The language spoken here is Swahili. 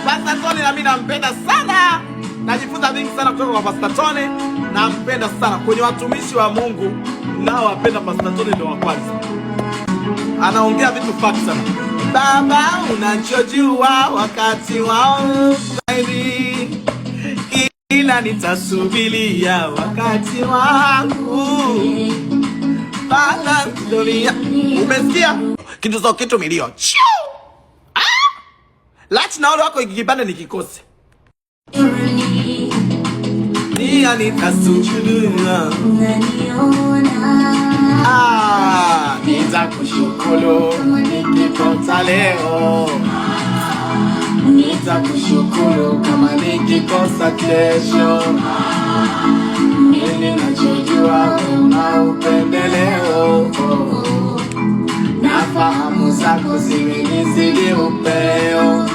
Pastor Tony na mimi nampenda sana. Najifunza vingi sana kutoka kwa Pastor Tony. Nampenda sana. Kwenye watumishi wa Mungu nao wapenda Pastor Tony ndio wa kwanza. Anaongea vitu fact sana. Baba unachojua wakati wao zaidi, ila nitasubiria wakati wangu. Bana dunia. Umesikia? Kitu za kitu milio. Lati na wale wako ikipanda nikikose. Nia nitasubiria. Nitakushukuru nikikosa leo. Nitakushukuru kama nikikosa kesho. Mimi najua una upendeleo. Nafahamu zako zimenizidi upeo.